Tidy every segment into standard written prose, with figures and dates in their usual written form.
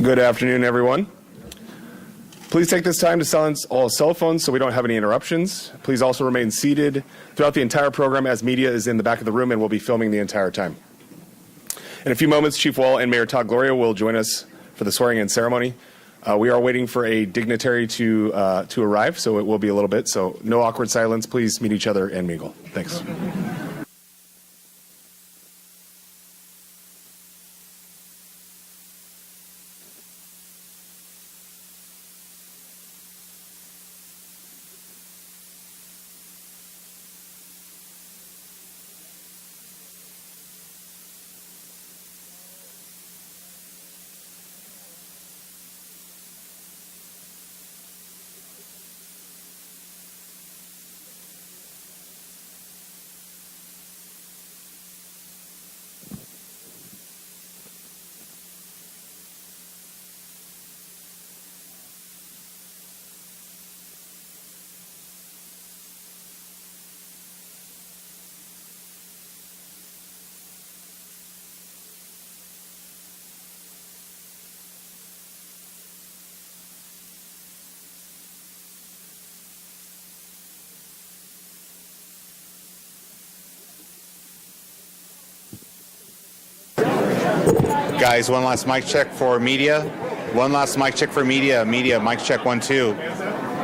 Good afternoon, everyone. Please take this time to silence all cell phones so we don't have any interruptions. Please also remain seated throughout the entire program as media is in the back of the room and will be filming the entire time. In a few moments, Chief Wahl and Mayor Todd Gloria will join us for the swearing-in ceremony. We are waiting for a dignitary to arrive, so it will be a little bit. So no awkward silence. Please meet each other and mingle. Thanks. Guys, one last mic check for media. One last mic check for media. Media, mic check 1, 2.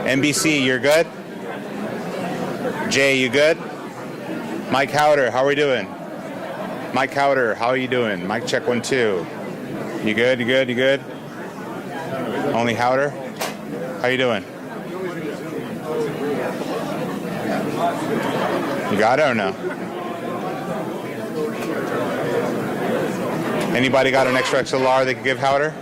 NBC, you're good? Jay, you good? Mike Howder, how are we doing? Mike Howder, how are you doing? Mic check 1, 2. You good? You good? You good? Only Howder? How you doing? You got it or no? Anybody got an extra XLR they could give Howder?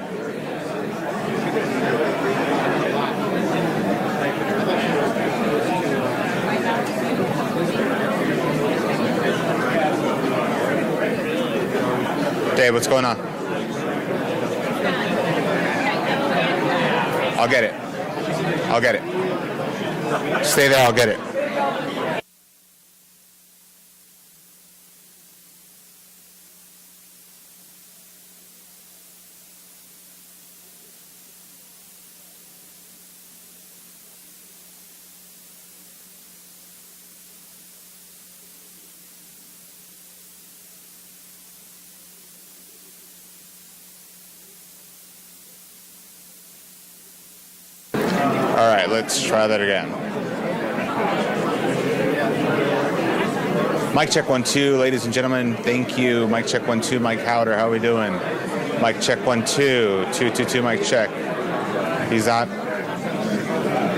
Dave, what's going on? I'll get it. I'll get it. Stay there, I'll get it. All right, let's try that again. Mic check 1, 2, ladies and gentlemen. Thank you. Mic check 1, 2. Mike Howder, how are we doing? Mic check 1, 2. 2, 2, 2. Mic check. He's on.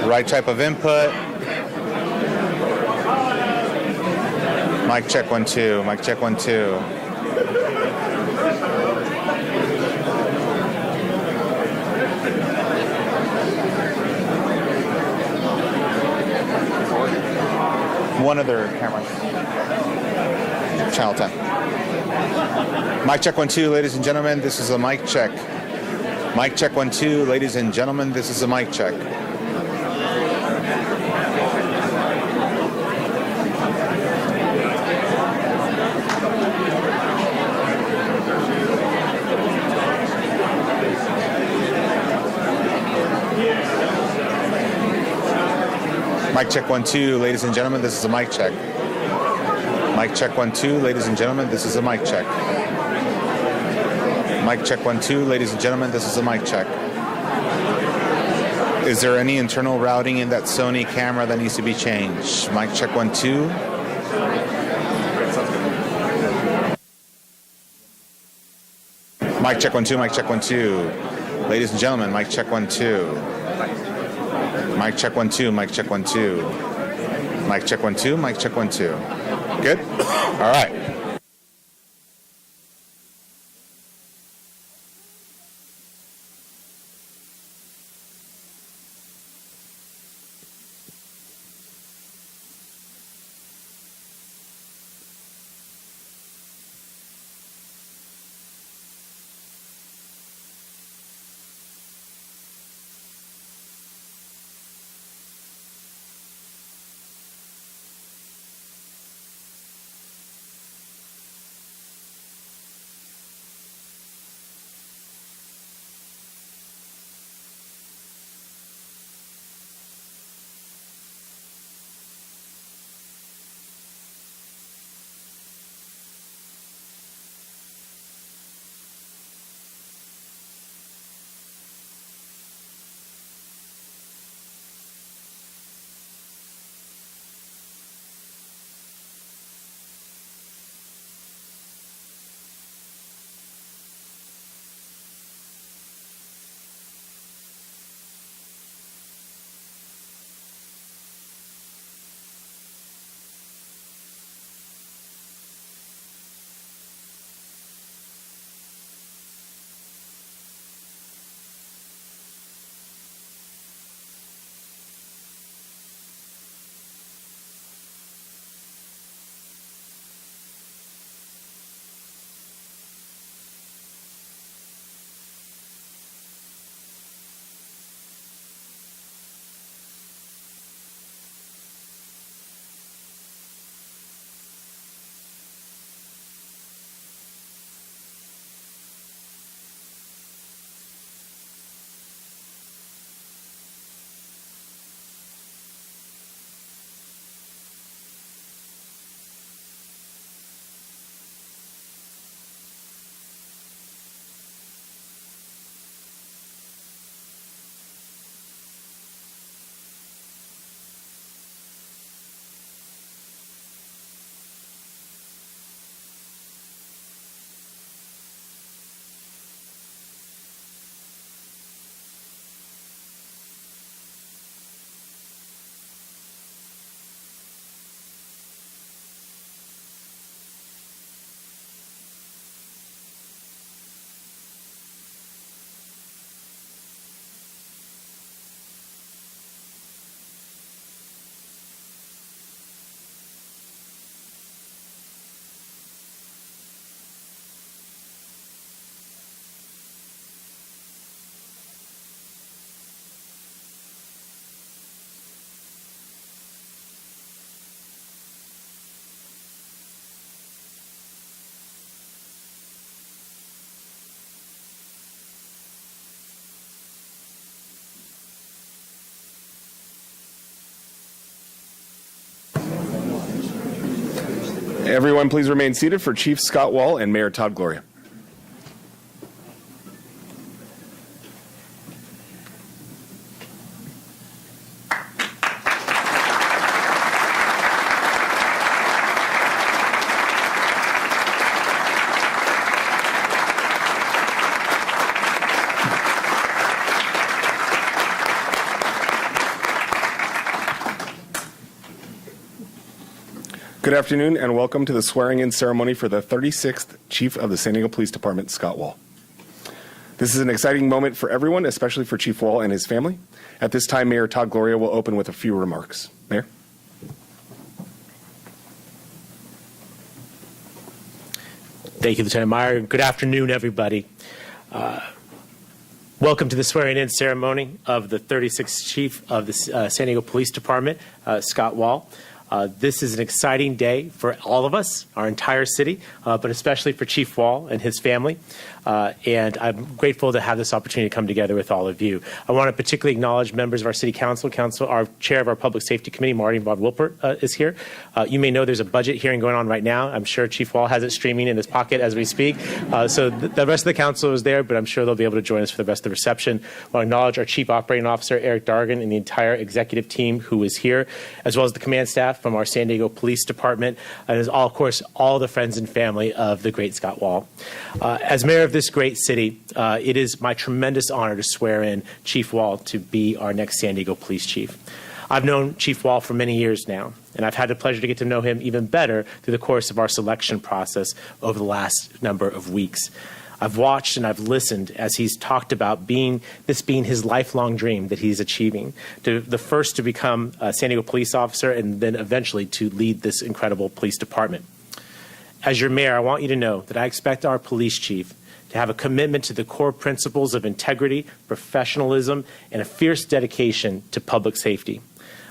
Right type of input. Mic check 1, 2. Mic check 1, 2. One other camera. Channel 10. Mic check 1, 2, ladies and gentlemen. This is a mic check. Mic check 1, 2, ladies and gentlemen. This is a mic check. Mic check 1, 2, ladies and gentlemen, this is a mic check. Mic check 1, 2, ladies and gentlemen, this is a mic check. Mic check 1, 2, ladies and gentlemen, this is a mic check. Is there any internal routing in that Sony camera that needs to be changed? Mic check 1, 2. Mic check 1, 2, mic check 1, 2. Ladies and gentlemen, mic check 1, 2. Mic check 1, 2, mic check 1, 2. Mic check 1, 2, mic check 1, 2. Good? All right. Everyone, please remain seated for Chief Scott Wahl and Mayor Todd Gloria. Good afternoon and welcome to the swearing-in ceremony for the 36th Chief of the San Diego Police Department, Scott Wahl. This is an exciting moment for everyone, especially for Chief Wahl and his family. At this time, Mayor Todd Gloria will open with a few remarks. Mayor? Thank you, Lieutenant Meyer. Good afternoon, everybody. Welcome to the swearing-in ceremony of the 36th Chief of the San Diego Police Department, Scott Wahl. This is an exciting day for all of us, our entire city, but especially for Chief Wahl and his family. And I'm grateful to have this opportunity to come together with all of you. I want to particularly acknowledge members of our City Council. Our chair of our Public Safety Committee, Marty Von Wilpert, is here. You may know there's a budget hearing going on right now. I'm sure Chief Wahl has it streaming in his pocket as we speak. So the rest of the council is there, but I'm sure they'll be able to join us for the rest of the reception. I want to acknowledge our Chief Operating Officer, Eric Dargan, and the entire executive team who is here, as well as the command staff from our San Diego Police Department, and as of course, all the friends and family of the great Scott Wahl. As mayor of this great city, it is my tremendous honor to swear in Chief Wahl to be our next San Diego Police Chief. I've known Chief Wahl for many years now, and I've had the pleasure to get to know him even better through the course of our selection process over the last number of weeks. I've watched and I've listened as he's talked about this being his lifelong dream that he's achieving, the first to become a San Diego police officer and then eventually to lead this incredible police department. As your mayor, I want you to know that I expect our police chief to have a commitment to the core principles of integrity, professionalism, and a fierce dedication to public safety.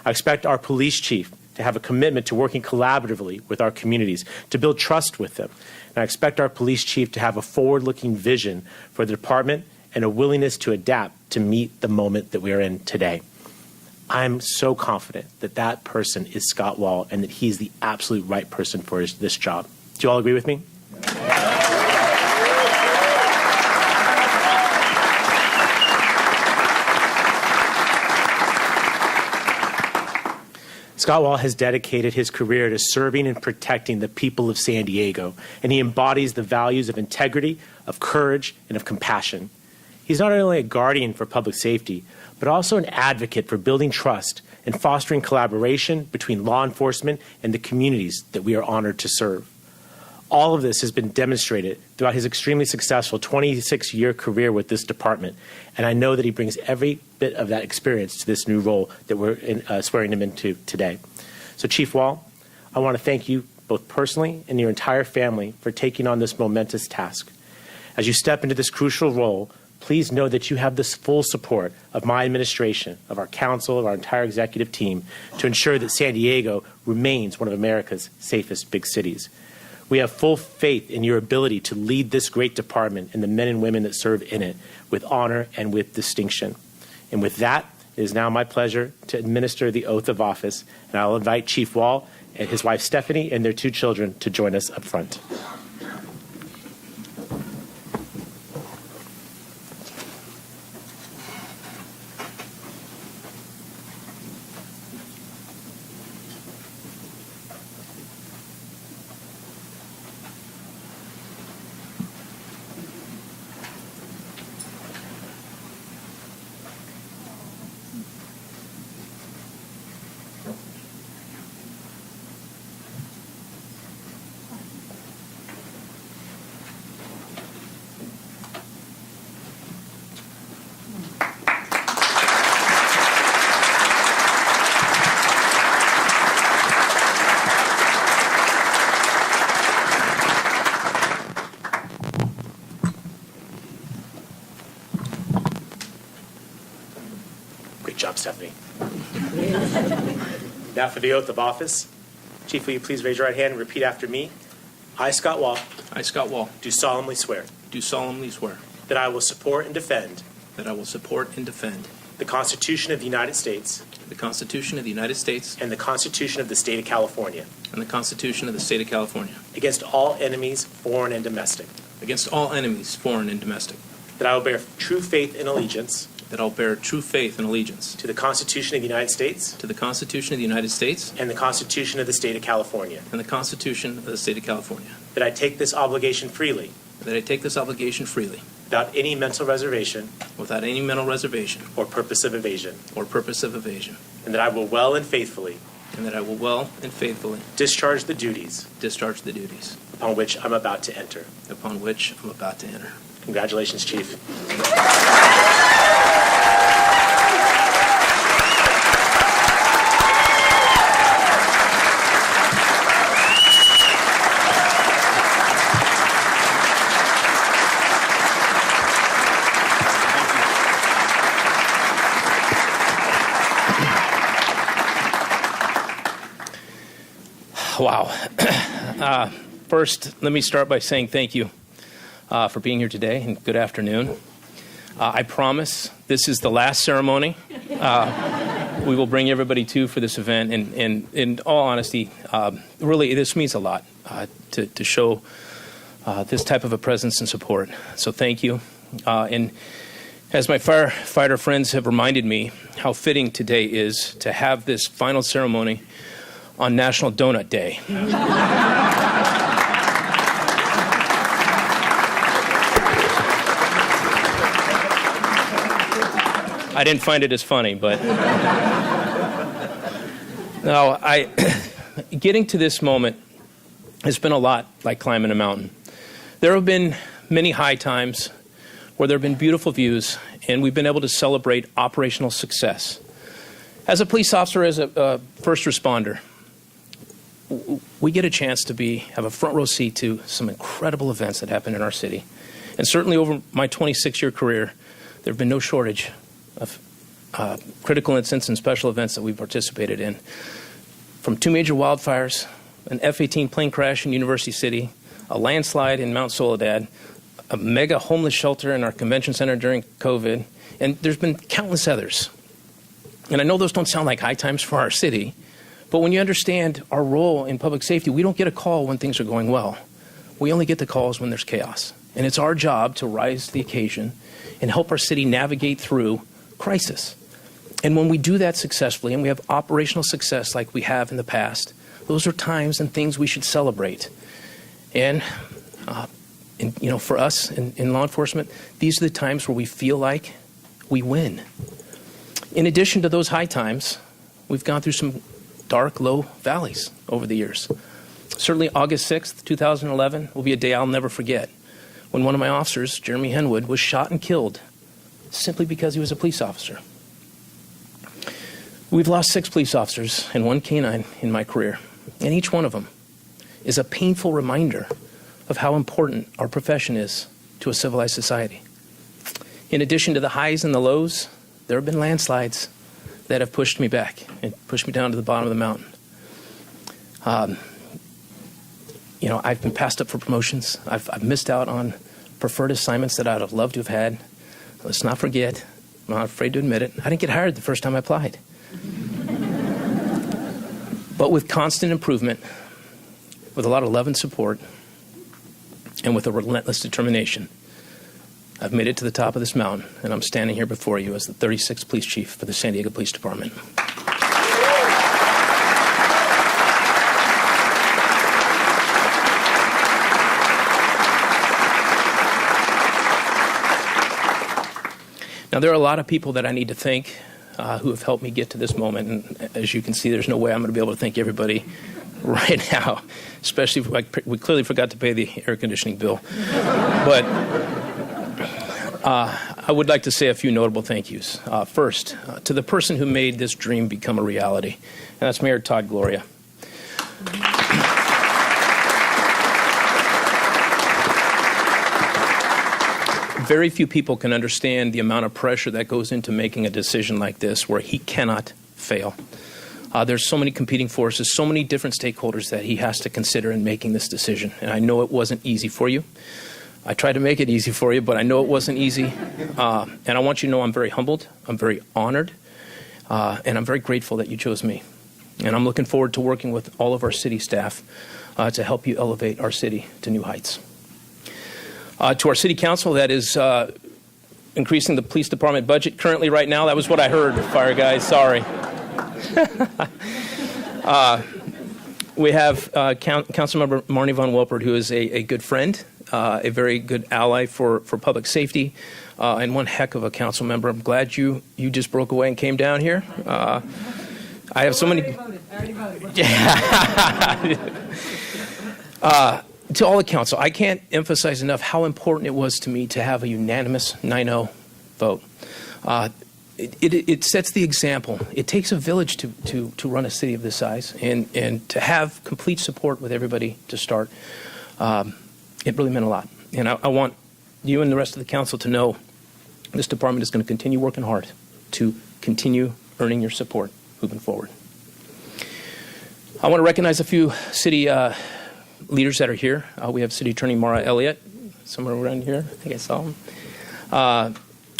I expect our police chief to have a commitment to working collaboratively with our communities, to build trust with them. And I expect our police chief to have a forward-looking vision for the department and a willingness to adapt to meet the moment that we are in today. I'm so confident that that person is Scott Wahl and that he's the absolute right person for this job. Do you all agree with me? Scott Wahl has dedicated his career to serving and protecting the people of San Diego, and he embodies the values of integrity, of courage, and of compassion. He's not only a guardian for public safety, but also an advocate for building trust and fostering collaboration between law enforcement and the communities that we are honored to serve. All of this has been demonstrated throughout his extremely successful 26-year career with this department, and I know that he brings every bit of that experience to this new role that we're swearing him into today. So, Chief Wahl, I want to thank you both personally and your entire family for taking on this momentous task. As you step into this crucial role, please know that you have the full support of my administration, of our council, of our entire executive team to ensure that San Diego remains one of America's safest big cities. We have full faith in your ability to lead this great department and the men and women that serve in it with honor and with distinction. And with that, it is now my pleasure to administer the oath of office, and I'll invite Chief Wahl and his wife Stephanie and their two children to join us up front. Great job, Stephanie. Now for the oath of office. Chief, will you please raise your right hand and repeat after me? I, Scott Wahl, I, Scott Wahl, do solemnly swear do solemnly swear that I will support and defend that I will support and defend the Constitution of the United States the Constitution of the United States and the Constitution of the State of California and the Constitution of the State of California against all enemies, foreign and domestic, against all enemies, foreign and domestic, that I will bear true faith and allegiance that I'll bear true faith and allegiance to the Constitution of the United States to the Constitution of the United States and the Constitution of the State of California, and the Constitution of the State of California, that I take this obligation freely that I take this obligation freely without any mental reservation without any mental reservation or purpose of evasion, or purpose of evasion, and that I will well and faithfully and that I will well and faithfully discharge the duties discharge the duties upon which I'm about to enter. upon which I'm about to enter. Congratulations, Chief. Wow. First, let me start by saying thank you for being here today, and good afternoon. I promise this is the last ceremony we will bring everybody to for this event, and in all honesty, really this means a lot to show this type of a presence and support. So thank you. And as my firefighter friends have reminded me, how fitting today is to have this final ceremony on National Donut Day. I didn't find it as funny, but no, getting to this moment has been a lot like climbing a mountain. There have been many high times where there have been beautiful views, and we've been able to celebrate operational success. As a police officer, as a first responder, we get a chance to have a front row seat to some incredible events that happen in our city. And certainly over my 26-year career, there have been no shortage of critical incidents and special events that we've participated in. From 2 major wildfires, an F-18 plane crash in University City, a landslide in Mount Soledad, a mega homeless shelter in our convention center during COVID, and there's been countless others. And I know those don't sound like high times for our city, but when you understand our role in public safety, we don't get a call when things are going well. We only get the calls when there's chaos. And it's our job to rise to the occasion and help our city navigate through crisis. And when we do that successfully, and we have operational success like we have in the past, those are times and things we should celebrate. And for us in law enforcement, these are the times where we feel like we win. In addition to those high times, we've gone through some dark, low valleys over the years. Certainly August 6th, 2011 will be a day I'll never forget, when one of my officers, Jeremy Henwood, was shot and killed simply because he was a police officer. We've lost 6 police officers and 1 canine in my career, and each one of them is a painful reminder of how important our profession is to a civilized society. In addition to the highs and the lows, there have been landslides that have pushed me back and pushed me down to the bottom of the mountain. I've been passed up for promotions. I've missed out on preferred assignments that I'd have loved to have had. Let's not forget, I'm not afraid to admit it, I didn't get hired the first time I applied. But with constant improvement, with a lot of love and support, and with a relentless determination, I've made it to the top of this mountain, and I'm standing here before you as the 36th Police Chief for the San Diego Police Department. Now, there are a lot of people that I need to thank who have helped me get to this moment, and as you can see, there's no way I'm going to be able to thank everybody right now, especially if we clearly forgot to pay the air conditioning bill. But I would like to say a few notable thank yous. First, to the person who made this dream become a reality, and that's Mayor Todd Gloria. Very few people can understand the amount of pressure that goes into making a decision like this where he cannot fail. There's so many competing forces, so many different stakeholders that he has to consider in making this decision. And I know it wasn't easy for you. I tried to make it easy for you, but I know it wasn't easy. And I want you to know I'm very humbled, I'm very honored, and I'm very grateful that you chose me. And I'm looking forward to working with all of our city staff to help you elevate our city to new heights. To our city council, that is increasing the police department budget currently right now. That was what I heard, fire guys, sorry. We have Councilmember Marnie Von Welpert, who is a good friend, a very good ally for public safety, and one heck of a council member. I'm glad you just broke away and came down here. I have so many. To all the council, I can't emphasize enough how important it was to me to have a unanimous 9-0 vote. It sets the example. It takes a village to run a city of this size, and to have complete support with everybody to start, it really meant a lot. And I want you and the rest of the council to know this department is going to continue working hard to continue earning your support moving forward. I want to recognize a few city leaders that are here. We have City Attorney Mara Elliott, somewhere around here. I think I saw him.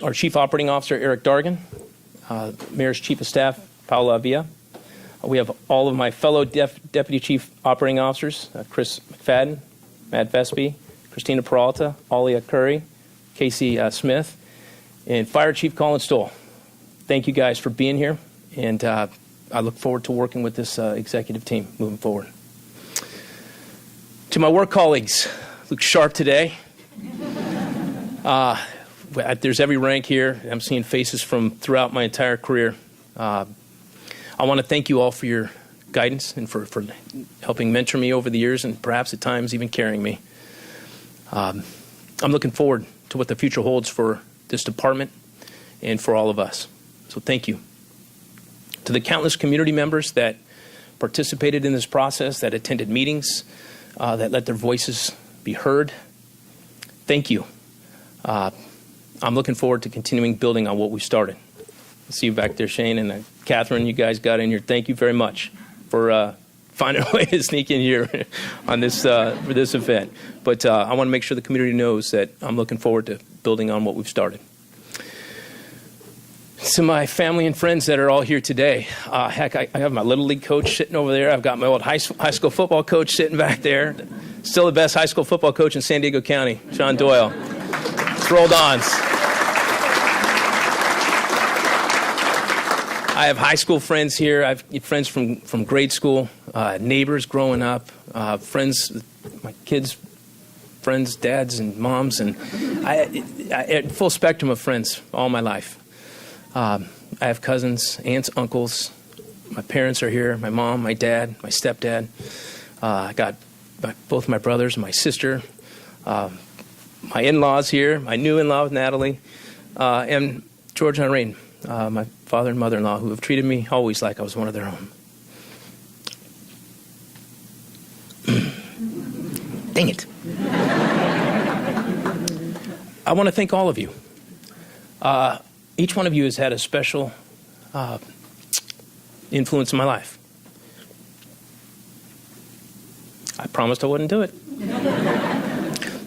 Our Chief Operating Officer, Eric Dargan. Mayor's Chief of Staff, Paula Avia. We have all of my fellow Deputy Chief Operating Officers, Chris McFadden, Matt Vespi, Christina Peralta, Alia Curry, Casey Smith, and Fire Chief Colin Stoll. Thank you guys for being here, and I look forward to working with this executive team moving forward. To my work colleagues, look sharp today. There's every rank here. I'm seeing faces from throughout my entire career. I want to thank you all for your guidance and for helping mentor me over the years, and perhaps at times even carrying me. I'm looking forward to what the future holds for this department and for all of us. So thank you. To the countless community members that participated in this process, that attended meetings, that let their voices be heard, thank you. I'm looking forward to continuing building on what we started. I see you back there, Shane, and Catherine, you guys got in here. Thank you very much for finding a way to sneak in here on this for this event. But I want to make sure the community knows that I'm looking forward to building on what we've started. To my family and friends that are all here today, heck, I have my Little League coach sitting over there. I've got my old high school football coach sitting back there. Still the best high school football coach in San Diego County, Sean Doyle. Let's roll Dons. I have high school friends here. I have friends from grade school, neighbors growing up, friends, my kids' friends, dads and moms, and I full spectrum of friends all my life. I have cousins, aunts, uncles. My parents are here, my mom, my dad, my stepdad. I got both my brothers and my sister. My in-laws here, my new in-law with Natalie, and George and Irene, my father and mother-in-law, who have treated me always like I was one of their own. Dang it. I want to thank all of you. Each one of you has had a special influence in my life. I promised I wouldn't do it.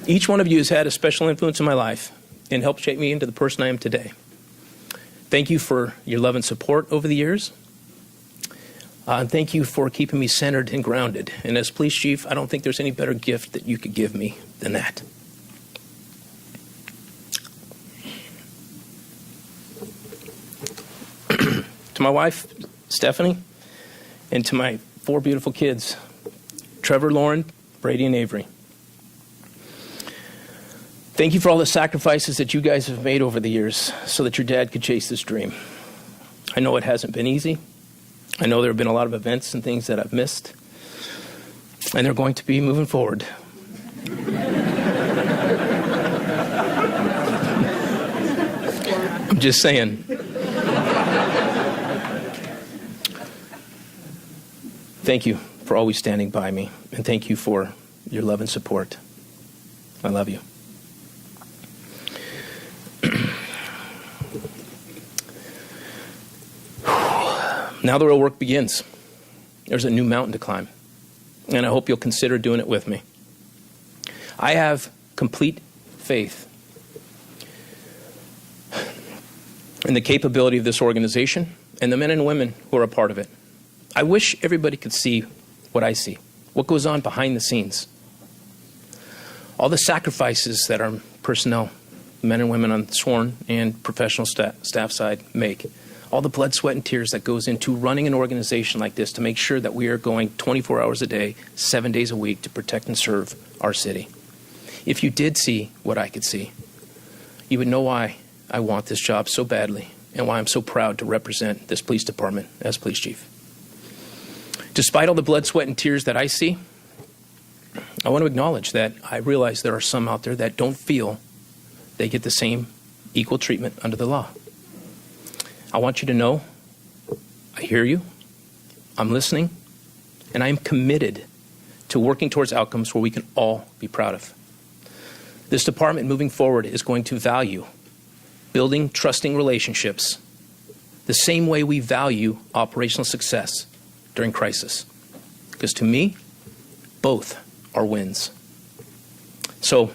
Each one of you has had a special influence in my life and helped shape me into the person I am today. Thank you for your love and support over the years. And thank you for keeping me centered and grounded. And as police chief, I don't think there's any better gift that you could give me than that. To my wife, Stephanie, and to my 4 beautiful kids, Trevor, Lauren, Brady, and Avery. Thank you for all the sacrifices that you guys have made over the years so that your dad could chase this dream. I know it hasn't been easy. I know there have been a lot of events and things that I've missed, and they're going to be moving forward. I'm just saying. Thank you for always standing by me, and thank you for your love and support. I love you. Now the real work begins. There's a new mountain to climb, and I hope you'll consider doing it with me. I have complete faith in the capability of this organization and the men and women who are a part of it. I wish everybody could see what I see, what goes on behind the scenes. All the sacrifices that our personnel, men and women on the sworn and professional staff side make. All the blood, sweat, and tears that goes into running an organization like this to make sure that we are going 24 hours a day, 7 days a week to protect and serve our city. If you did see what I could see, you would know why I want this job so badly and why I'm so proud to represent this police department as police chief. Despite all the blood, sweat, and tears that I see, I want to acknowledge that I realize there are some out there that don't feel they get the same equal treatment under the law. I want you to know I hear you, I'm listening, and I am committed to working towards outcomes where we can all be proud of. This department moving forward is going to value building trusting relationships the same way we value operational success during crisis. Because to me, both are wins. So,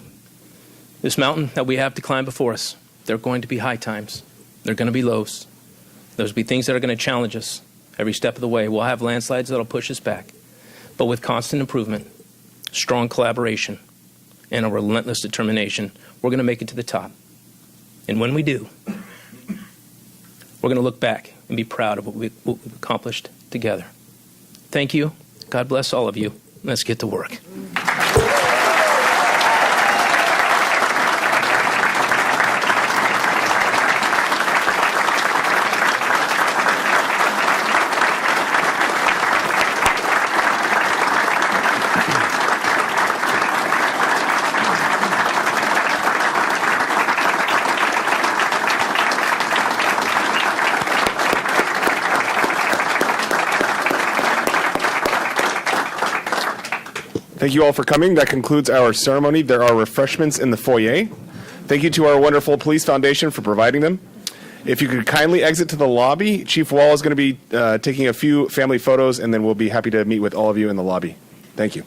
this mountain that we have to climb before us, there are going to be high times. There are going to be lows. There's going to be things that are going to challenge us every step of the way. We'll have landslides that will push us back. But with constant improvement, strong collaboration, and a relentless determination, we're going to make it to the top. And when we do, we're going to look back and be proud of what we've accomplished together. Thank you. God bless all of you. Let's get to work. Thank you all for coming. That concludes our ceremony. There are refreshments in the foyer. Thank you to our wonderful Police Foundation for providing them. If you could kindly exit to the lobby, Chief Wahl is going to be taking a few family photos, and then we'll be happy to meet with all of you in the lobby. Thank you.